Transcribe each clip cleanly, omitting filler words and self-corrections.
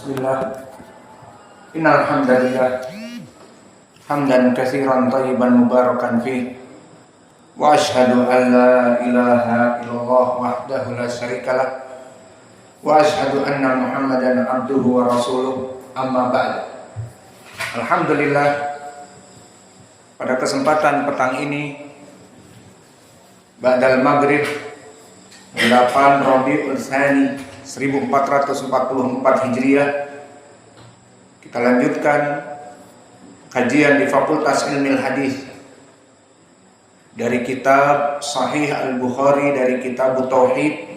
Bismillah. Innal hamdalillah hamdan katsiran thayyiban mubarakan fi wa asyhadu an la ilaha illallah wahdahu la syarikalah wa asyhadu anna Muhammadan abduhu wa rasuluh, amma ba'd. Alhamdulillah, pada kesempatan petang ini ba'dal maghrib 8 Rabiul Tsani 1444 Hijriah, kita lanjutkan kajian di Fakultas Ilmu Hadis dari kitab Sahih Al-Bukhari, dari kitab Tauhid,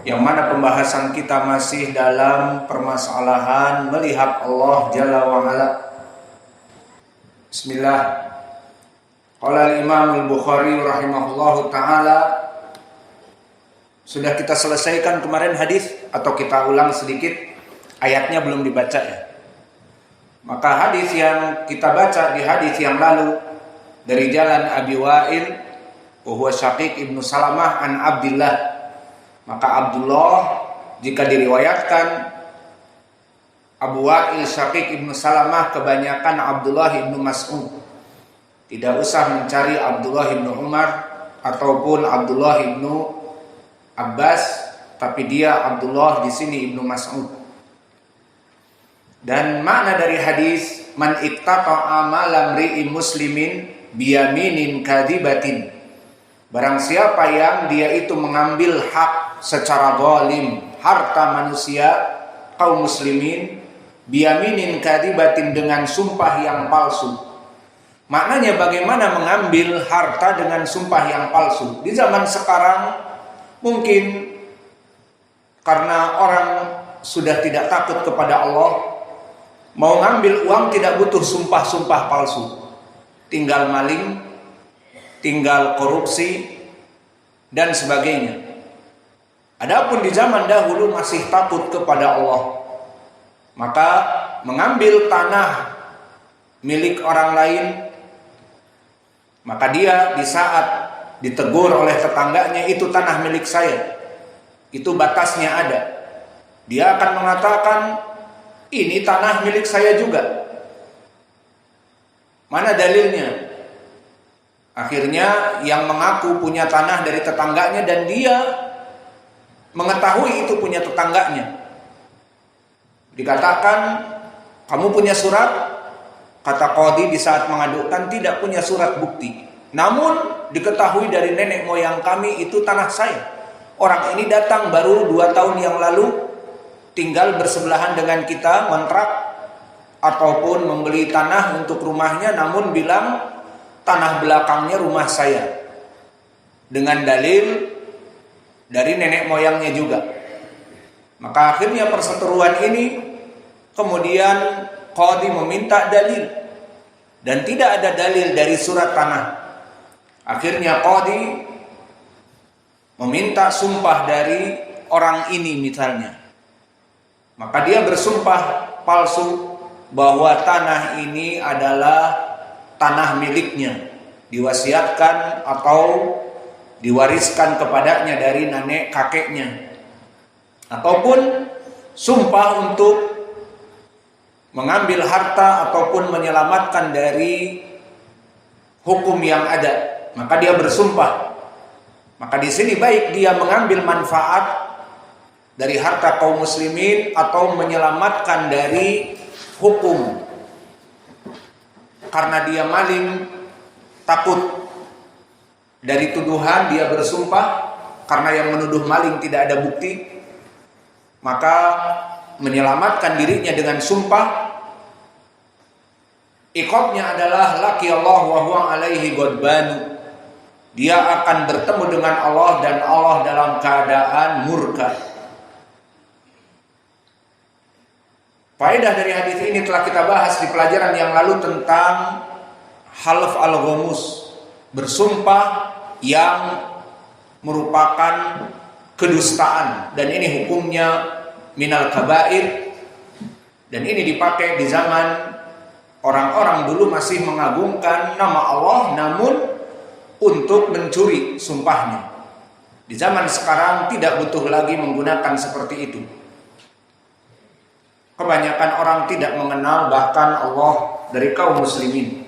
yang mana pembahasan kita masih dalam permasalahan melihat Allah Jalla wa Ala. Bismillah. Qala al-Imam Al-Bukhari rahimahullahu ta'ala. Sudah kita selesaikan kemarin hadis, atau kita ulang sedikit, ayatnya belum dibaca ya. Maka hadis yang kita baca di hadis yang lalu dari jalan Abi Wa'il wa huwa Syaqiq ibnu Salamah an Abdillah. Maka Abdullah jika diriwayatkan Abu Wa'il Syaqiq ibnu Salamah, kebanyakan Abdullah ibnu Mas'ud. Tidak usah mencari Abdullah ibnu Umar ataupun Abdullah ibnu Abbas, tapi dia Abdullah di sini ibnu Mas'ud. Dan makna dari hadis man iqtata'a malam ri'in muslimin biyaminin kadibatin, barang siapa yang dia itu mengambil hak secara zalim, harta manusia kaum muslimin, biyaminin kadibatin, dengan sumpah yang palsu. Maknanya bagaimana mengambil harta dengan sumpah yang palsu? Di zaman sekarang mungkin karena orang sudah tidak takut kepada Allah, mau ngambil uang tidak butuh sumpah-sumpah palsu, tinggal maling, tinggal korupsi dan sebagainya. Adapun di zaman dahulu masih takut kepada Allah, maka mengambil tanah milik orang lain, maka dia di saat ditegur oleh tetangganya, itu tanah milik saya, itu batasnya ada, dia akan mengatakan ini tanah milik saya juga, mana dalilnya? Akhirnya yang mengaku punya tanah dari tetangganya dan dia mengetahui itu punya tetangganya, dikatakan kamu punya surat? Kata qadhi di saat mengadukan, tidak punya surat bukti, namun diketahui dari nenek moyang kami itu tanah saya. Orang ini datang baru 2 tahun yang lalu, tinggal bersebelahan dengan kita, kontrak ataupun membeli tanah untuk rumahnya, namun bilang tanah belakangnya rumah saya, dengan dalil dari nenek moyangnya juga. Maka akhirnya perseteruan ini kemudian qadhi meminta dalil, dan tidak ada dalil dari surat tanah. Akhirnya qadhi meminta sumpah dari orang ini misalnya. Maka dia bersumpah palsu bahwa tanah ini adalah tanah miliknya, diwasiatkan atau diwariskan kepadanya dari nenek kakeknya, ataupun sumpah untuk mengambil harta ataupun menyelamatkan dari hukum yang ada. Maka dia bersumpah. Maka di sini baik dia mengambil manfaat dari harta kaum muslimin atau menyelamatkan dari hukum, karena dia maling, takut dari tuduhan, dia bersumpah karena yang menuduh maling tidak ada bukti, maka menyelamatkan dirinya dengan sumpah. Iqabnya adalah laki Allah wa huwa alaihi ghadbanu, dia akan bertemu dengan Allah dan Allah dalam keadaan murka. Faedah dari hadis ini telah kita bahas di pelajaran yang lalu tentang half al-ghamus, bersumpah yang merupakan kedustaan, dan ini hukumnya minal kabair, dan ini dipakai di zaman orang-orang dulu masih mengagungkan nama Allah namun untuk mencuri sumpahnya. Di zaman sekarang tidak butuh lagi menggunakan seperti itu. kebanyakan orang tidak mengenal bahkan Allah dari kaum muslimin.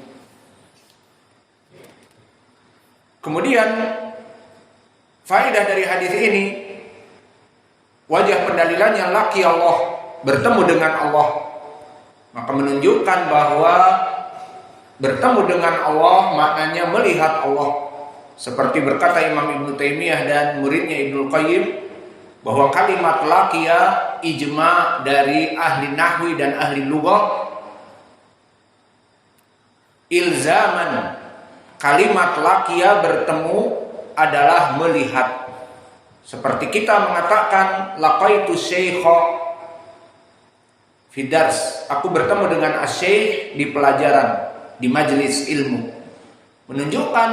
Kemudian faedah dari hadis ini, wajah pendalilannya laki Allah, bertemu dengan Allah, maka menunjukkan bahwa bertemu dengan Allah maknanya melihat Allah. Seperti berkata Imam Ibnu Taimiyah dan muridnya Ibnu Qayyim, bahwa kalimat laqiya ijma dari ahli nahwi dan ahli lughah ilzaman. Kalimat laqiya bertemu adalah melihat. Seperti kita mengatakan laqaitu syaikha fi dars, aku bertemu dengan asy-syaikh di pelajaran, di majelis ilmu. Menunjukkan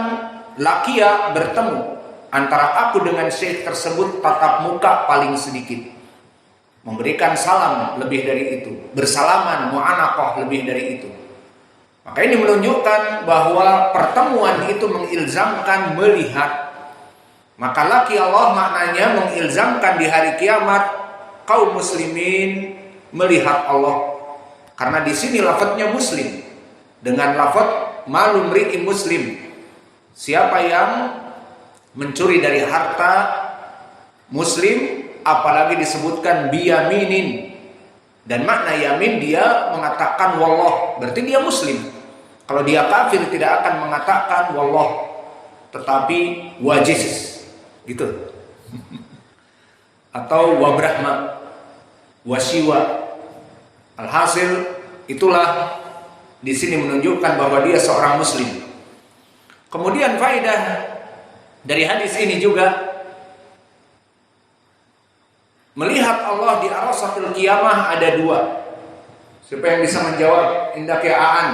laqiya bertemu antara aku dengan syekh tersebut tatap muka paling sedikit, memberikan salam lebih dari itu, bersalaman mu'anaqah lebih dari itu. Maka ini menunjukkan bahwa pertemuan itu mengilzamkan melihat. Maka laki Allah maknanya mengilzamkan di hari kiamat kaum muslimin melihat Allah. Karena di sini lafadznya muslim dengan lafadz malum ri'i muslim. Siapa yang mencuri dari harta muslim, apalagi disebutkan biyaminin, dan makna yamin dia mengatakan wallah, berarti dia muslim. Kalau dia kafir tidak akan mengatakan wallah, tetapi wajiz gitu. Atau wabrahma, wasiwa. Alhasil itulah di sini menunjukkan bahwa dia seorang muslim. Kemudian faedah dari hadis ini juga, melihat Allah di arasatil qiyamah ada dua. Siapa yang bisa menjawab? Indak ya Aan.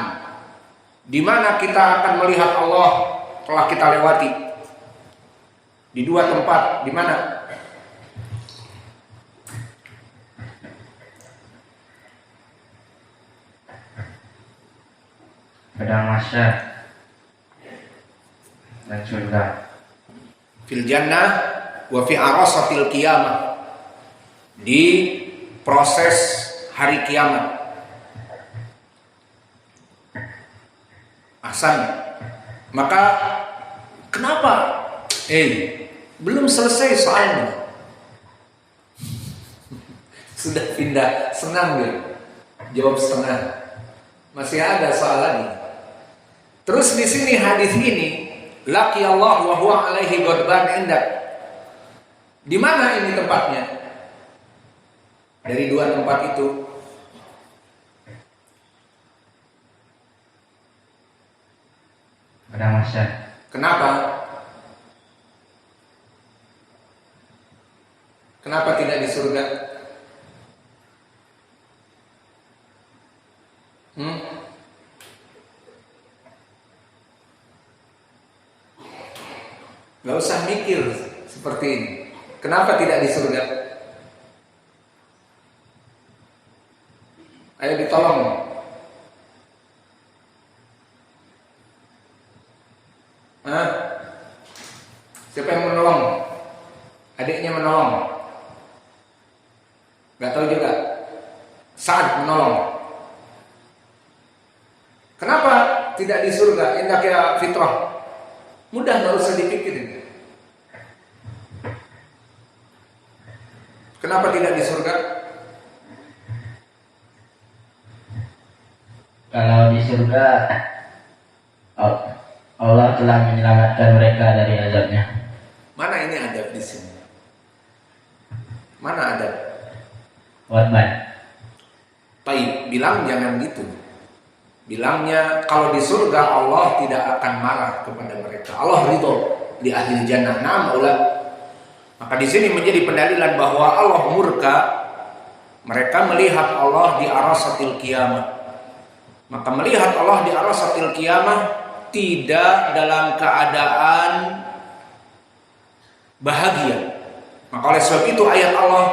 Di mana kita akan melihat Allah telah kita lewati? Di dua tempat. Di mana? Padang mahsyar dan surga. Fil jannah wa fi arasatil qiyamah. Di proses hari kiamat. Ahsan. Maka kenapa? Belum selesai soalnya. Sudah pindah, senang dia. Jawab setengah. Masih ada soal lagi. Terus di sini hadis ini, laqi Allah wa huwa alaihi ghadban indak. Di mana ini tempatnya? Dari dua tempat itu. Padang mahsyar. Kenapa? Kenapa tidak di surga? Gak usah mikir seperti ini. Kenapa tidak di surga? Ayo ditolong. Siapa yang menolong? Adiknya menolong? Gak tahu juga. Sa'ad menolong. Kenapa tidak di surga? Indah kayak fitrah. Mudah, gak usah dipikirin. Kenapa tidak di surga? Kalau di surga Allah telah menyelamatkan mereka dari azabnya. Mana ini adab di sini? Mana adab? Ghadban. Baik, bilang jangan gitu. Bilangnya kalau di surga Allah tidak akan marah kepada mereka. Allah ridho di ahli jannah. Maka di sini menjadi pendalilan bahwa Allah murka. Mereka melihat Allah di arasatil qiyamah. Maka melihat Allah di arasatil qiyamah tidak dalam keadaan bahagia. Maka oleh sebab itu ayat Allah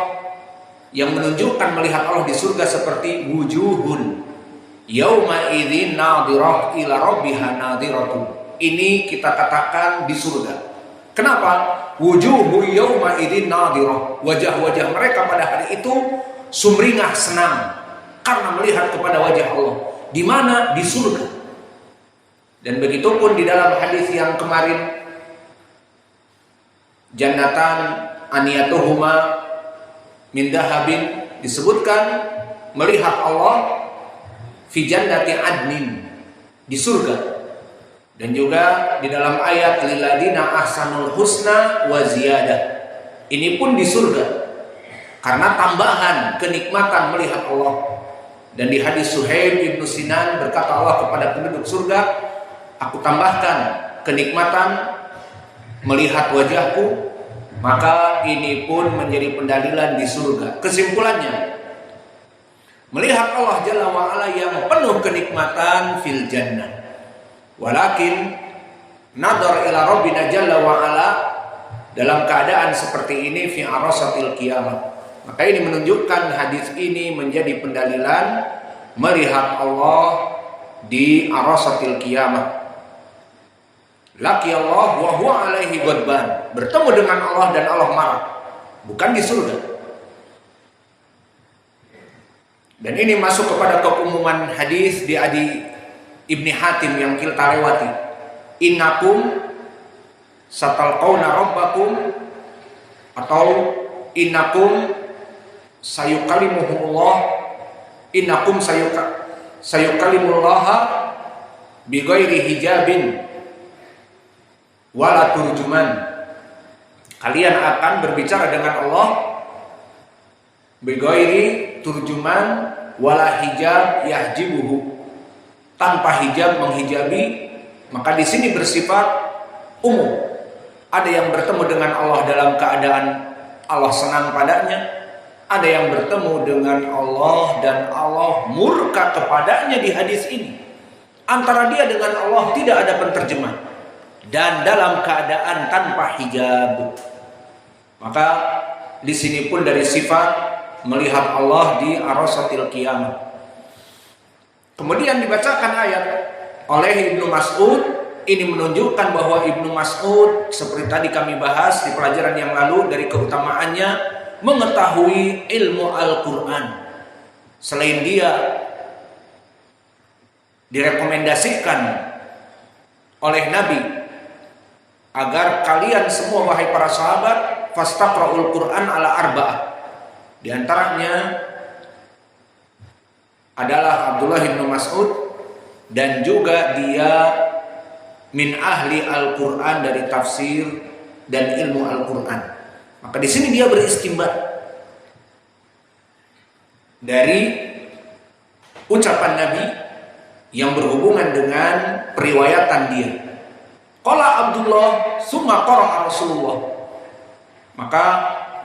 yang menunjukkan melihat Allah di surga seperti wujuhun yauma idzin nadhirah ila rabbiha nadhiratu. Ini kita katakan di surga. Kenapa? Wujuhu yauma idzin nadhirah. Wajah-wajah mereka pada hari itu sumringah senang. karena melihat kepada wajah Allah. Di mana? Di surga. Dan begitu pun di dalam hadis yang kemarin, jannatan aniyatuhuma min dahabin, disebutkan melihat Allah fi jannati adnin, di surga. Dan juga di dalam ayat lilladina ahsanul husna wa ziyadah, ini pun di surga karena tambahan kenikmatan melihat Allah. Dan di hadis Suhaib ibnu Sinan berkata Allah kepada penduduk surga, aku tambahkan kenikmatan melihat wajahku, maka ini pun menjadi pendalilan di surga. Kesimpulannya, melihat Allah Jalla wa'ala yang penuh kenikmatan fil jannah. Walakin nadar ila Rabbina Jalla wa'ala, dalam keadaan seperti ini fi arasatil qiyamah. Maka ini menunjukkan, hadis ini menjadi pendalilan melihat Allah di arasatil qiyamah. Laki Allah wa huwa alaihi ghadban, bertemu dengan Allah dan Allah marah, bukan di surga. Dan ini masuk kepada keumuman hadis di Adi Ibni Hatim yang kita lewati. Innakum satalqauna rabbakum, atau innakum sayukalimuhumullah, innakum sayukalimullaha bighairi hijabin wala turjuman. Kalian akan berbicara dengan Allah bighairi turjuman wala hijab yahjibuhu, tanpa hijab menghijabi. Maka di sini bersifat umum. Ada yang bertemu dengan Allah dalam keadaan Allah senang padanya, ada yang bertemu dengan Allah dan Allah murka kepadanya. Di hadis ini antara dia dengan Allah tidak ada penterjemah dan dalam keadaan tanpa hijab. Maka di sini pun dari sifat melihat Allah di arasatil qiyamah. Kemudian dibacakan ayat oleh Ibnu Mas'ud. Ini menunjukkan bahwa Ibnu Mas'ud, seperti tadi kami bahas di pelajaran yang lalu, dari keutamaannya mengetahui ilmu Al-Quran. Selain dia direkomendasikan oleh Nabi agar kalian semua wahai para sahabat fastaqra'ul Quran ala arba'ah. Di antaranya adalah Abdullah bin Mas'ud, dan juga dia min ahli Al-Quran, dari tafsir dan ilmu Al-Quran. Maka di sini dia beristimbat dari ucapan Nabi yang berhubungan dengan periwayatan dia. Qala Abdullah summa qara'a Rasulullah. Maka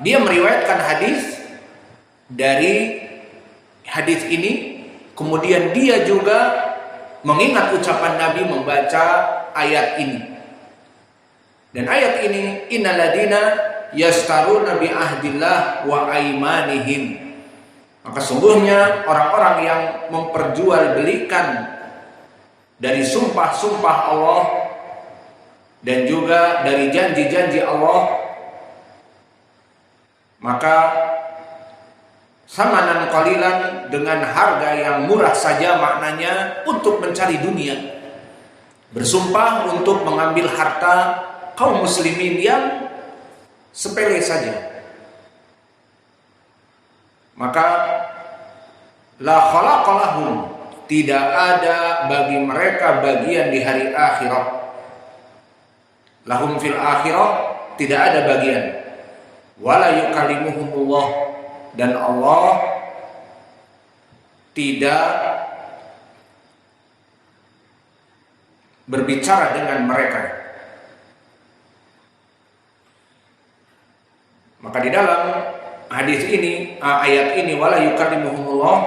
dia meriwayatkan hadis dari hadis ini, kemudian dia juga mengingat ucapan Nabi membaca ayat ini. Dan ayat ini, innaladina yastaruna bi ahdillah wa aimanihim. Maka sungguhnya orang-orang yang memperjualbelikan dari sumpah-sumpah Allah dan juga dari janji-janji Allah, maka samanan qalilan, dengan harga yang murah saja, maknanya untuk mencari dunia. Bersumpah untuk mengambil harta kaum muslimin yang sepele saja. Maka la khalaqalahum, tidak ada bagi mereka bagian di hari akhirat. Lahum fil akhirah, tidak ada bagian. Wala yukallimuhumullah, dan Allah tidak berbicara dengan mereka. Maka di dalam hadis ini, ayat ini, wala yukallimuhumullah,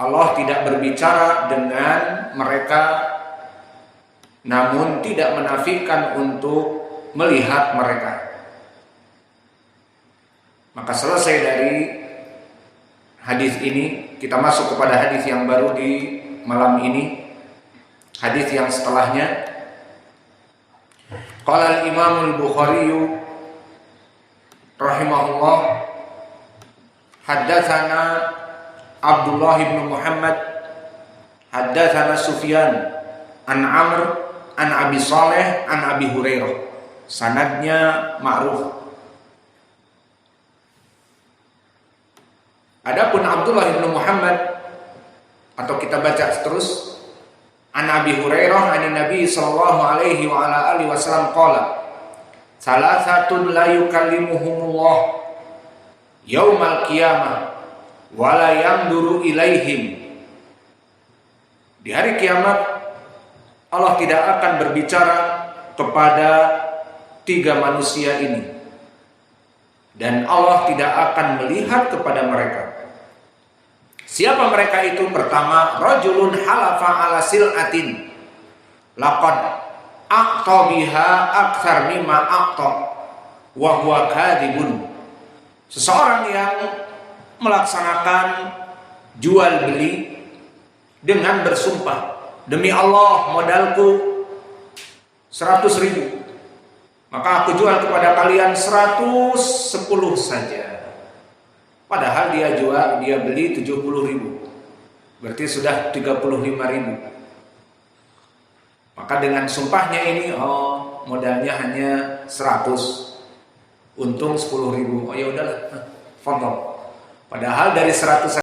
Allah tidak berbicara dengan mereka, namun tidak menafikan untuk melihat mereka. Maka selesai dari hadis ini, kita masuk kepada hadis yang baru di malam ini. Hadis yang setelahnya, qala al-Imam al-Bukhari rahimahullah, haddatsana Abdullah bin Muhammad haddatsana Sufyan an Amr an Abi Saleh an Abi Hurairah. Sanadnya ma'ruf. Adapun Abdullah bin Muhammad, atau kita baca terus, an Abi Hurairah an Nabi sallallahu alaihi wa ala alihi wasallam qala salasatun la yukallimuhumullah yaumal qiyamah wa la yanzuru ilaihim. Di hari kiamat Allah tidak akan berbicara kepada tiga manusia ini, dan Allah tidak akan melihat kepada mereka. Siapa mereka itu? Pertama, rajulun halafa ala sil'atin laqad aqta biha aktsar mimma aqta wa huwa kadhibun. Seseorang yang melaksanakan jual beli dengan bersumpah, demi Allah modalku 100.000, maka aku jual kepada kalian 110 saja. Padahal dia beli 70.000. Berarti sudah 35.000. Maka dengan sumpahnya ini, modalnya hanya 100. Untung 10.000. Oh ya udahlah, fadhol. Padahal dari 100